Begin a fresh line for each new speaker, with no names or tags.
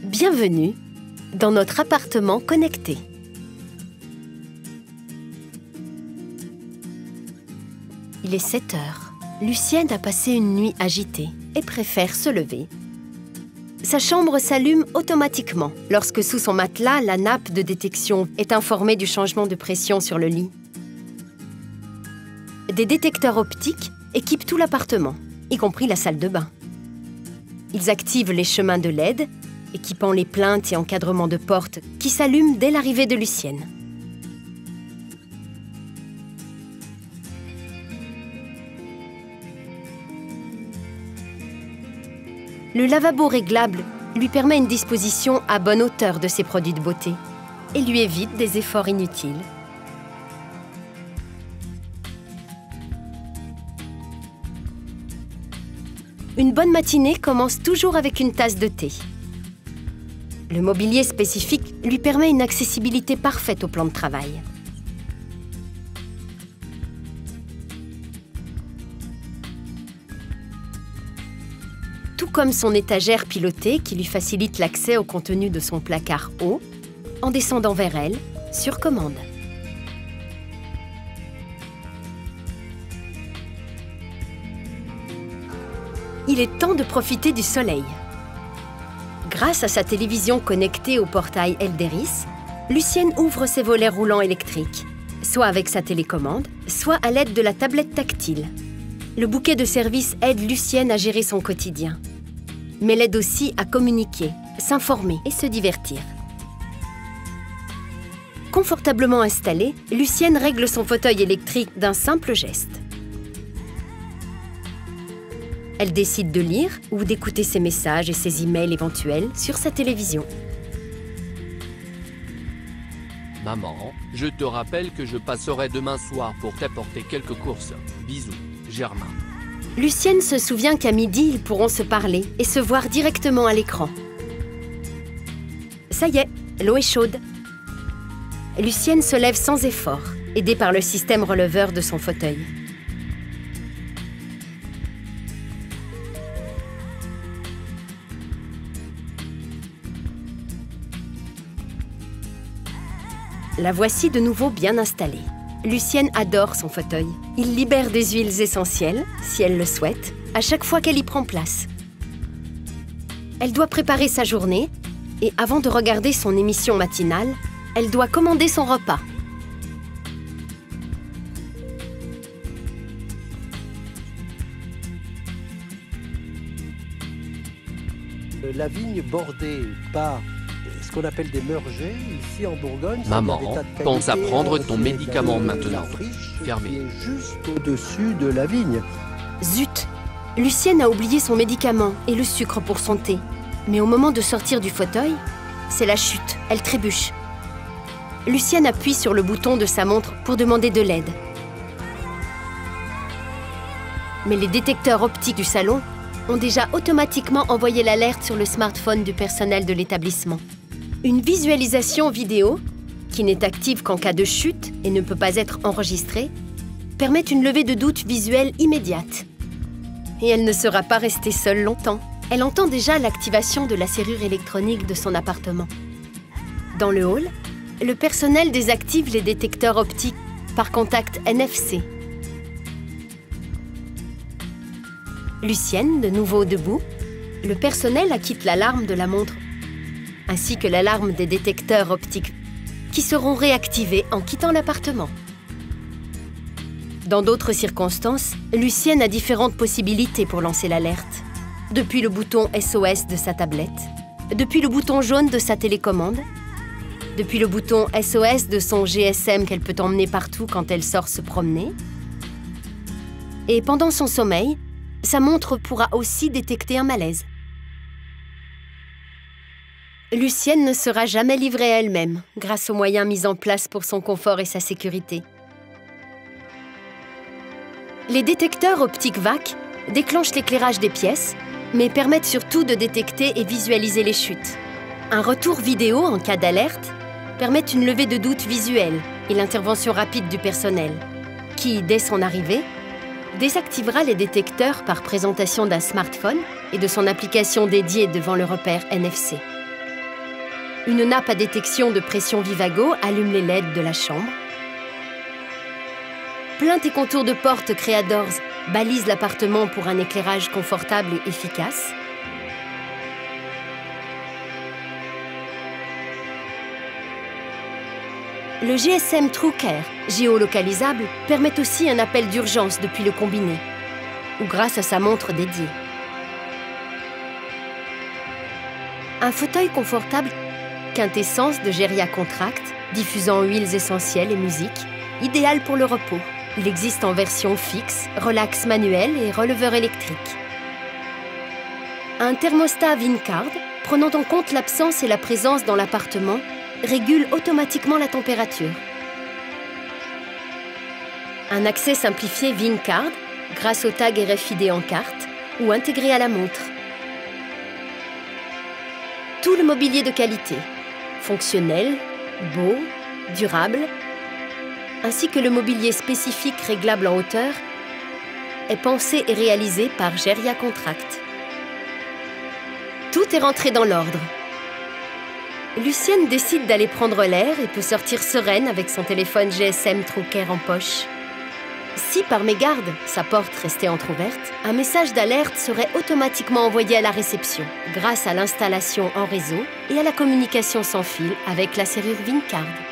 Bienvenue dans notre appartement connecté. Il est 7 heures. Lucienne a passé une nuit agitée et préfère se lever. Sa chambre s'allume automatiquement lorsque sous son matelas, la nappe de détection est informée du changement de pression sur le lit. Des détecteurs optiques équipent tout l'appartement, y compris la salle de bain. Ils activent les chemins de LED, équipant les plaintes et encadrements de portes qui s'allument dès l'arrivée de Lucienne. Le lavabo réglable lui permet une disposition à bonne hauteur de ses produits de beauté et lui évite des efforts inutiles. Une bonne matinée commence toujours avec une tasse de thé. Le mobilier spécifique lui permet une accessibilité parfaite au plan de travail. Tout comme son étagère pilotée qui lui facilite l'accès au contenu de son placard haut, en descendant vers elle, sur commande. Il est temps de profiter du soleil. Grâce à sa télévision connectée au portail Elderis, Lucienne ouvre ses volets roulants électriques, soit avec sa télécommande, soit à l'aide de la tablette tactile. Le bouquet de services aide Lucienne à gérer son quotidien, mais l'aide aussi à communiquer, s'informer et se divertir. Confortablement installée, Lucienne règle son fauteuil électrique d'un simple geste. Elle décide de lire ou d'écouter ses messages et ses emails éventuels sur sa télévision.
Maman, je te rappelle que je passerai demain soir pour t'apporter quelques courses. Bisous, Germain.
Lucienne se souvient qu'à midi, ils pourront se parler et se voir directement à l'écran. Ça y est, l'eau est chaude. Lucienne se lève sans effort, aidée par le système releveur de son fauteuil. La voici de nouveau bien installée. Lucienne adore son fauteuil. Il libère des huiles essentielles, si elle le souhaite, à chaque fois qu'elle y prend place. Elle doit préparer sa journée et avant de regarder son émission matinale, elle doit commander son repas.
La vigne bordée par ce qu'on appelle des meurgers, ici en Bourgogne.
Maman, pense à prendre ton médicament maintenant. Fermé.
Qui est juste au-dessus de la vigne.
Zut! Lucienne a oublié son médicament et le sucre pour son thé. Mais au moment de sortir du fauteuil, c'est la chute, elle trébuche. Lucienne appuie sur le bouton de sa montre pour demander de l'aide. Mais les détecteurs optiques du salon ont déjà automatiquement envoyé l'alerte sur le smartphone du personnel de l'établissement. Une visualisation vidéo, qui n'est active qu'en cas de chute et ne peut pas être enregistrée, permet une levée de doute visuelle immédiate. Et elle ne sera pas restée seule longtemps. Elle entend déjà l'activation de la serrure électronique de son appartement. Dans le hall, le personnel désactive les détecteurs optiques par contact NFC. Lucienne, de nouveau debout, le personnel acquitte l'alarme de la montre ainsi que l'alarme des détecteurs optiques qui seront réactivés en quittant l'appartement. Dans d'autres circonstances, Lucienne a différentes possibilités pour lancer l'alerte. Depuis le bouton SOS de sa tablette, depuis le bouton jaune de sa télécommande, depuis le bouton SOS de son GSM qu'elle peut emmener partout quand elle sort se promener. Et pendant son sommeil, sa montre pourra aussi détecter un malaise. Lucienne ne sera jamais livrée à elle-même grâce aux moyens mis en place pour son confort et sa sécurité. Les détecteurs optiques VAC déclenchent l'éclairage des pièces, mais permettent surtout de détecter et visualiser les chutes. Un retour vidéo en cas d'alerte permet une levée de doute visuelle et l'intervention rapide du personnel, qui, dès son arrivée, désactivera les détecteurs par présentation d'un smartphone et de son application dédiée devant le repère NFC. Une nappe à détection de pression Vivago allume les LED de la chambre. Plaintes et contours de porte Creadors balisent l'appartement pour un éclairage confortable et efficace. Le GSM TrueCare, géolocalisable, permet aussi un appel d'urgence depuis le combiné, ou grâce à sa montre dédiée. Un fauteuil confortable, quintessence de Geria Contract, diffusant huiles essentielles et musique, idéal pour le repos. Il existe en version fixe, relax manuel et releveur électrique. Un thermostat Wincard, prenant en compte l'absence et la présence dans l'appartement, régule automatiquement la température. Un accès simplifié Wincard, grâce au tag RFID en carte ou intégré à la montre. Tout le mobilier de qualité, fonctionnel, beau, durable, ainsi que le mobilier spécifique réglable en hauteur, est pensé et réalisé par Geria Contract. Tout est rentré dans l'ordre. Lucienne décide d'aller prendre l'air et peut sortir sereine avec son téléphone GSM TrueCare en poche. Si par mégarde, sa porte restait entrouverte, un message d'alerte serait automatiquement envoyé à la réception grâce à l'installation en réseau et à la communication sans fil avec la serrure Wincard.